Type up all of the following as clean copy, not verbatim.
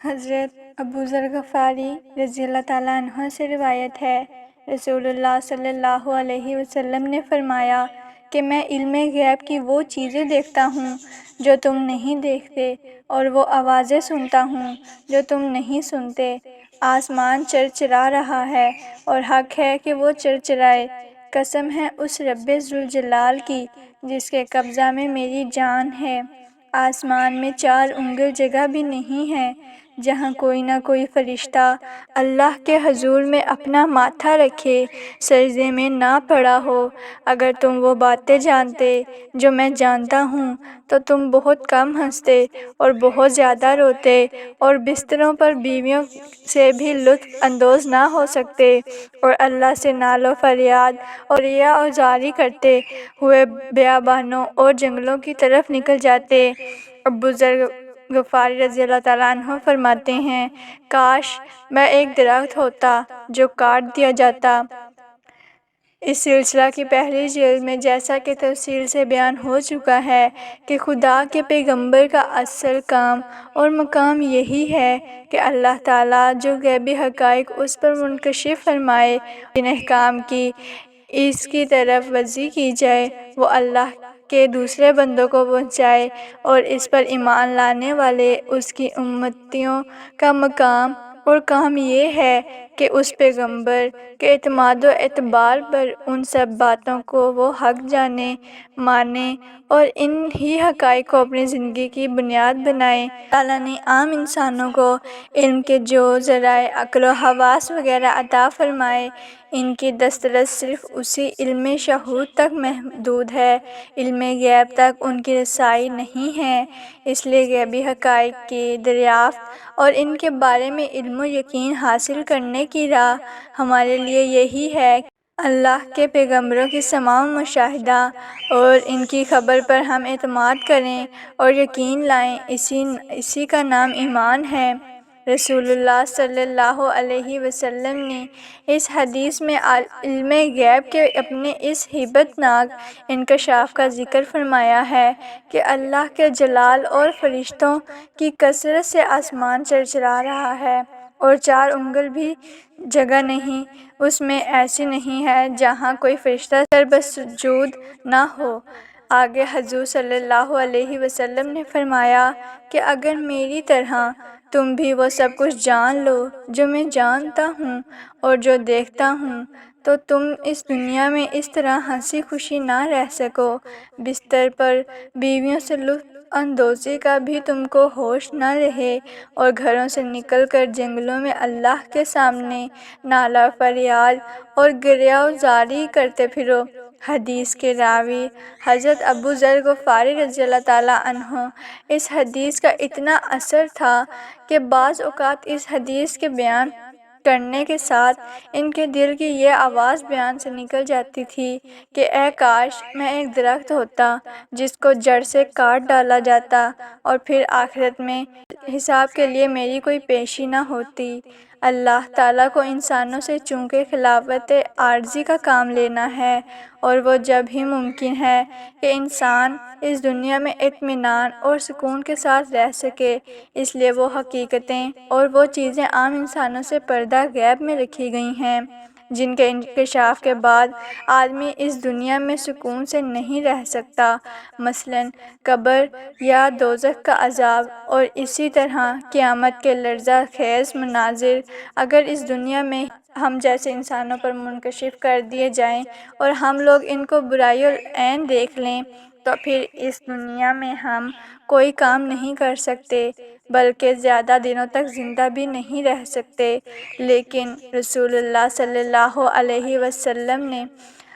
حضرت ابو ذر غفاری رضی اللہ تعالیٰ عنہ سے روایت ہے، رسول اللہ صلی اللہ علیہ وسلم نے فرمایا کہ میں علم غیب کی وہ چیزیں دیکھتا ہوں جو تم نہیں دیکھتے، اور وہ آوازیں سنتا ہوں جو تم نہیں سنتے۔ آسمان چرچرا رہا ہے اور حق ہے کہ وہ چرچرائے۔ قسم ہے اس رب ذوالجلال کی جس کے قبضہ میں میری جان ہے، آسمان میں 4 انگل جگہ بھی نہیں ہے جہاں کوئی نہ کوئی فرشتہ اللہ کے حضور میں اپنا ماتھا رکھے سجدے میں نہ پڑا ہو۔ اگر تم وہ باتیں جانتے جو میں جانتا ہوں تو تم بہت کم ہنستے اور بہت زیادہ روتے اور بستروں پر بیویوں سے بھی لطف اندوز نہ ہو سکتے، اور اللہ سے نال و فریاد اور ریا و زاری کرتے ہوئے بیابانوں اور جنگلوں کی طرف نکل جاتے۔ ابو ذر غفاری رضی اللہ تعالیٰ عنہ فرماتے ہیں، کاش میں ایک درخت ہوتا جو کاٹ دیا جاتا۔ اس سلسلہ کی پہلی جلد میں جیسا کہ تفصیل سے بیان ہو چکا ہے کہ خدا کے پیغمبر کا اصل کام اور مقام یہی ہے کہ اللہ تعالیٰ جو غیبی حقائق اس پر منکشف فرمائے، جن احکام کی اس کی طرف وحی کی جائے، وہ اللہ کے دوسرے بندوں کو پہنچائے، اور اس پر ایمان لانے والے اس کی امتیوں کا مقام اور کام یہ ہے کہ اس پیغمبر کے اعتماد و اعتبار پر ان سب باتوں کو وہ حق جانے، مانے اور ان ہی حقائق کو اپنی زندگی کی بنیاد بنائے۔ اللہ نے عام انسانوں کو علم کے جو ذرائع عقل و حواس وغیرہ عطا فرمائے، ان کی دسترس صرف اسی علم شہود تک محدود ہے، علم غیب تک ان کی رسائی نہیں ہے۔ اس لیے غیبی حقائق کی دریافت اور ان کے بارے میں علم و یقین حاصل کرنے کی راہ ہمارے لیے یہی ہے کہ اللہ کے پیغمبروں کی سماع و مشاہدہ اور ان کی خبر پر ہم اعتماد کریں اور یقین لائیں۔ اسی کا نام ایمان ہے۔ رسول اللہ صلی اللہ علیہ وسلم نے اس حدیث میں علم غیب کے اپنے اس ہیبت ناک انکشاف کا ذکر فرمایا ہے کہ اللہ کے جلال اور فرشتوں کی کثرت سے آسمان چرچرا رہا ہے، اور 4 انگل بھی جگہ نہیں اس میں ایسی نہیں ہے جہاں کوئی فرشتہ سر بسجود نہ ہو۔ آگے حضور صلی اللہ علیہ وسلم نے فرمایا کہ اگر میری طرح تم بھی وہ سب کچھ جان لو جو میں جانتا ہوں اور جو دیکھتا ہوں تو تم اس دنیا میں اس طرح ہنسی خوشی نہ رہ سکو۔ بستر پر بیویوں سے لطف اندوزی کا بھی تم کو ہوش نہ رہے، اور گھروں سے نکل کر جنگلوں میں اللہ کے سامنے نالہ فریاد اور گریہ و زاری کرتے پھرو۔ حدیث کے راوی حضرت ابو ذر غفاری رضی اللہ تعالیٰ عنہ، اس حدیث کا اتنا اثر تھا کہ بعض اوقات اس حدیث کے بیان کرنے کے ساتھ ان کے دل کی یہ آواز بیان سے نکل جاتی تھی کہ اے کاش میں ایک درخت ہوتا جس کو جڑ سے کاٹ ڈالا جاتا اور پھر آخرت میں حساب کے لیے میری کوئی پیشی نہ ہوتی۔ اللہ تعالیٰ کو انسانوں سے چونکہ خلافت عارضی کا کام لینا ہے، اور وہ جب ہی ممکن ہے کہ انسان اس دنیا میں اطمینان اور سکون کے ساتھ رہ سکے، اس لیے وہ حقیقتیں اور وہ چیزیں عام انسانوں سے پردہ غیب میں رکھی گئی ہیں جن کے انکشاف کے بعد آدمی اس دنیا میں سکون سے نہیں رہ سکتا، مثلاً قبر یا دوزخ کا عذاب، اور اسی طرح قیامت کے لرزہ خیز مناظر اگر اس دنیا میں ہم جیسے انسانوں پر منکشف کر دیے جائیں اور ہم لوگ ان کو برائی العین دیکھ لیں تو پھر اس دنیا میں ہم کوئی کام نہیں کر سکتے، بلکہ زیادہ دنوں تک زندہ بھی نہیں رہ سکتے۔ لیکن رسول اللہ صلی اللہ علیہ وسلم نے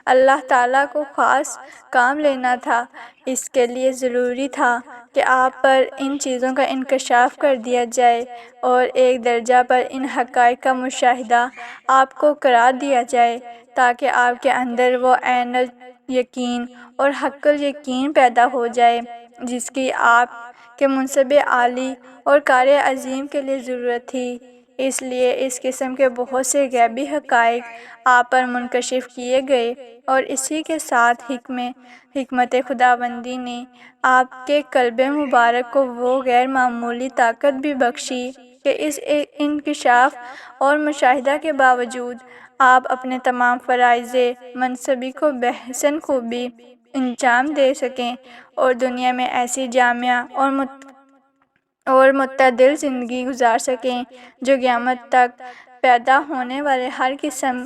اللہ تعالیٰ کو خاص کام لینا تھا، اس کے لیے ضروری تھا کہ آپ پر ان چیزوں کا انکشاف کر دیا جائے اور ایک درجہ پر ان حقائق کا مشاہدہ آپ کو کرا دیا جائے تاکہ آپ کے اندر وہ عین الیقین اور حق الیقین پیدا ہو جائے جس کی آپ کے منصب عالی اور کار عظیم کے لیے ضرورت تھی۔ اس لیے اس قسم کے بہت سے غیبی حقائق آپ پر منکشف کیے گئے، اور اسی کے ساتھ حکمت خداوندی نے آپ کے قلب مبارک کو وہ غیر معمولی طاقت بھی بخشی کہ اس انکشاف اور مشاہدہ کے باوجود آپ اپنے تمام فرائض منصبی کو بحسن خوبی انجام دے سکیں اور دنیا میں ایسی جامع اور معتدل زندگی گزار سکیں جو قیامت تک پیدا ہونے والے ہر قسم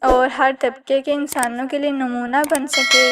اور ہر طبقے کے انسانوں کے لیے نمونہ بن سکے۔